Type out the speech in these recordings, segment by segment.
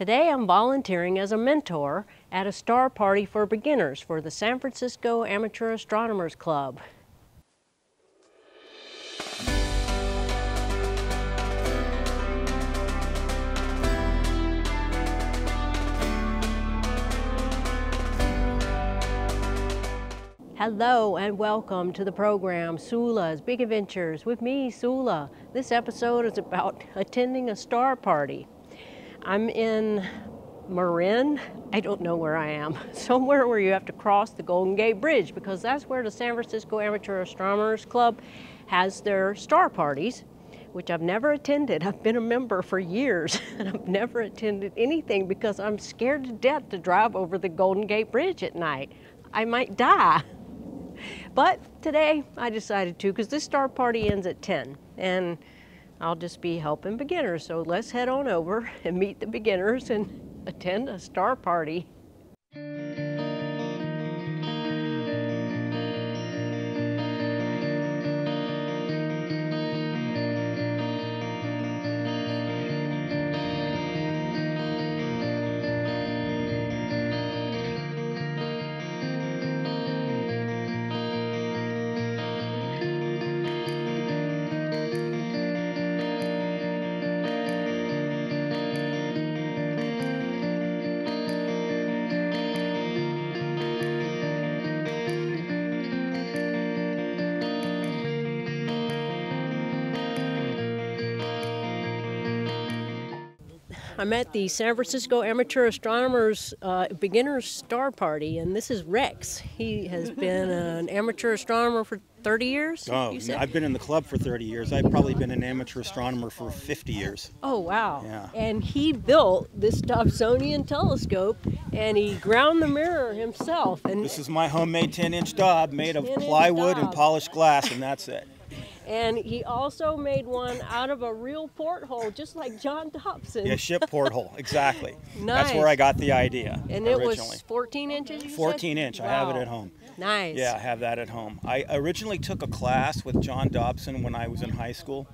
Today I'm volunteering as a mentor at a star party for beginners for the San Francisco Amateur Astronomers Club. Hello and welcome to the program Sula's Big Adventures with me, Sula. This episode is about attending a star party. I'm in Marin, I don't know where I am, somewhere where you have to cross the Golden Gate Bridge because that's where the San Francisco Amateur Astronomers Club has their star parties, which I've never attended. I've been a member for years and I've never attended anything because I'm scared to death to drive over the Golden Gate Bridge at night. I might die. But today I decided to because this star party ends at 10 and I'll just be helping beginners. So let's head on over and meet the beginners and attend a star party. I'm at the San Francisco Amateur Astronomers Beginners Star Party, and this is Rex. He has been an amateur astronomer for 30 years? Oh, I've been in the club for 30 years. I've probably been an amateur astronomer for 50 years. Oh, wow. Yeah. And he built this Dobsonian telescope, and he ground the mirror himself. And this is my homemade 10-inch Dob made of plywood and polished glass, and that's it. And he also made one out of a real porthole, just like John Dobson. Yeah, ship porthole, exactly. Nice. That's where I got the idea. And originally. It was 14 inches, you 14 said? inch. Wow. I have it at home. Nice. Yeah, I have that at home. I originally took a class with John Dobson when I was in high school,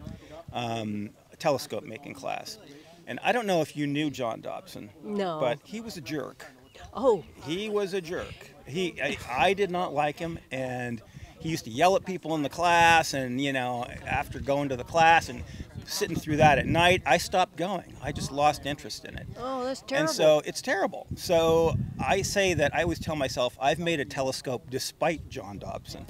a telescope making class. And I don't know if you knew John Dobson. No. But he was a jerk. Oh. He was a jerk. I did not like him, and he used to yell at people in the class, and after going to the class and sitting through that at night, I stopped going. I just lost interest in it. Oh, that's terrible. And so it's terrible. So I say that I always tell myself I've made a telescope despite John Dobson.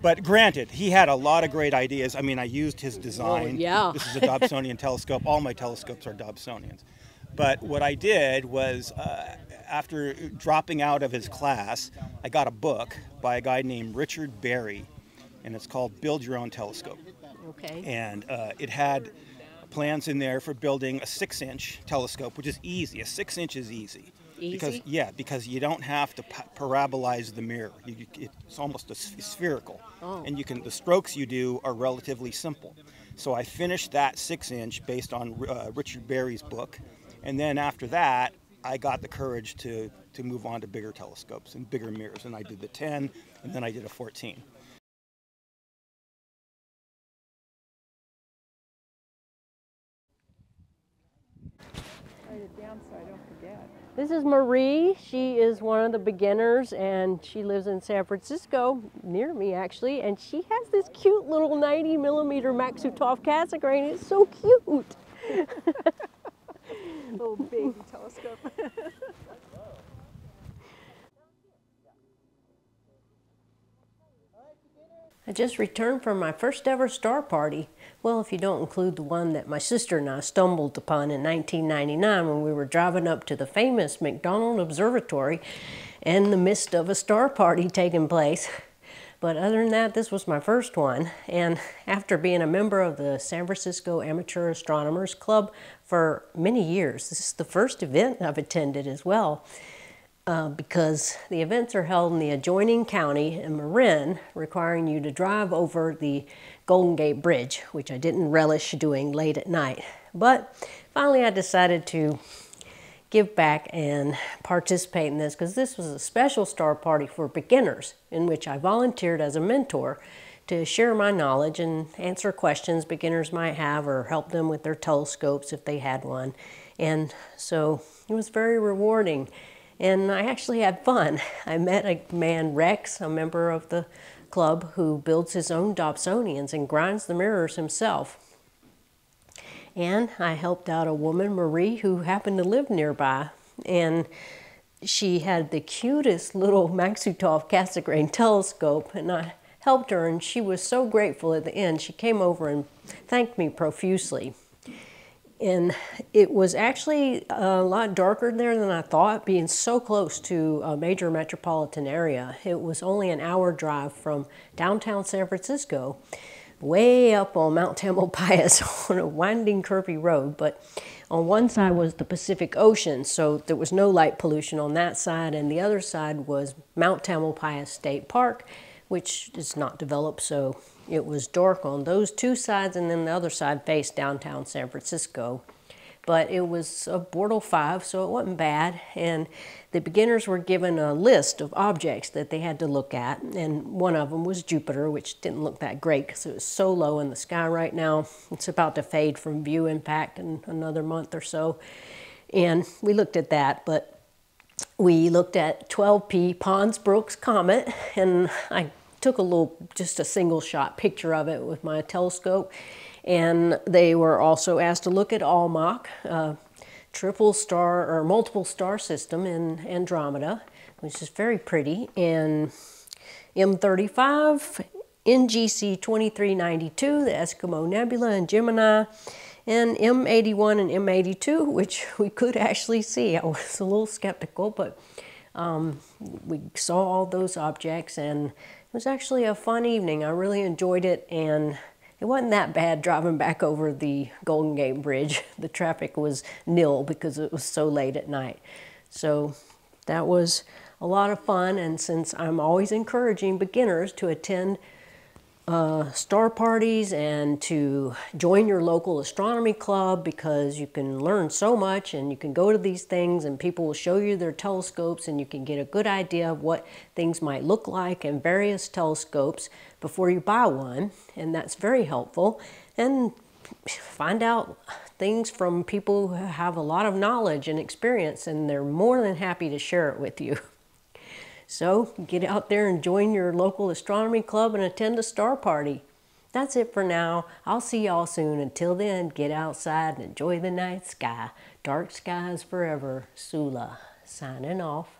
But granted, he had a lot of great ideas. I mean, I used his design. Oh, yeah. This is a Dobsonian telescope. All my telescopes are Dobsonians. But what I did was, after dropping out of his class, I got a book by a guy named Richard Berry, and it's called Build Your Own Telescope. Okay. And it had plans in there for building a 6-inch telescope, which is easy. A 6 inch is easy. Easy? Because you don't have to parabolize the mirror. It's almost spherical. Oh. And the strokes you do are relatively simple. So I finished that 6-inch based on Richard Berry's book. And then after that, I got the courage to move on to bigger telescopes and bigger mirrors. And I did the 10, and then I did a 14. Write it down so I don't forget. This is Marie. She is one of the beginners, and she lives in San Francisco, near me actually, and she has this cute little 90mm Maksutov Cassegrain. It's so cute. Little baby telescope. I just returned from my first ever star party. Well, if you don't include the one that my sister and I stumbled upon in 1999 when we were driving up to the famous McDonald Observatory in the midst of a star party taking place. But other than that, this was my first one. And after being a member of the San Francisco Amateur Astronomers Club for many years, this is the first event I've attended as well. Because the events are held in the adjoining county in Marin, requiring you to drive over the Golden Gate Bridge, which I didn't relish doing late at night. But finally I decided to give back and participate in this because this was a special star party for beginners in which I volunteered as a mentor to share my knowledge and answer questions beginners might have or help them with their telescopes if they had one. And so it was very rewarding. And I actually had fun. I met a man, Rex, a member of the club, who builds his own Dobsonians and grinds the mirrors himself. And I helped out a woman, Marie, who happened to live nearby. And she had the cutest little Maksutov Cassegrain telescope, and I helped her, and she was so grateful at the end. She came over and thanked me profusely. And it was actually a lot darker there than I thought, being so close to a major metropolitan area. It was only an hour drive from downtown San Francisco, way up on Mount Tamalpais on a winding, curvy road. But on one side was the Pacific Ocean, so there was no light pollution on that side, and the other side was Mount Tamalpais State Park, which is not developed, so it was dark on those two sides, and then the other side faced downtown San Francisco. But it was a Bortle 5, so it wasn't bad. And the beginners were given a list of objects that they had to look at, and one of them was Jupiter, which didn't look that great because it was so low in the sky right now. It's about to fade from view, in fact, in another month or so. And we looked at that, but we looked at 12P Pons-Brooks Comet, and I took just a single shot picture of it with my telescope. And they were also asked to look at Almach, triple star or multiple star system in Andromeda, which is very pretty, and M35, NGC 2392, the Eskimo Nebula in Gemini, and M81 and M82, which we could actually see. I was a little skeptical, but we saw all those objects, and it was actually a fun evening. I really enjoyed it, and it wasn't that bad driving back over the Golden Gate Bridge. The traffic was nil because it was so late at night. So that was a lot of fun, and since I'm always encouraging beginners to attend star parties and to join your local astronomy club, because you can learn so much, and you can go to these things and people will show you their telescopes, and you can get a good idea of what things might look like in various telescopes before you buy one, and that's very helpful. And find out things from people who have a lot of knowledge and experience, and they're more than happy to share it with you. So get out there and join your local astronomy club and attend a star party. That's it for now. I'll see y'all soon. Until then, get outside and enjoy the night sky. Dark skies forever. Sula, signing off.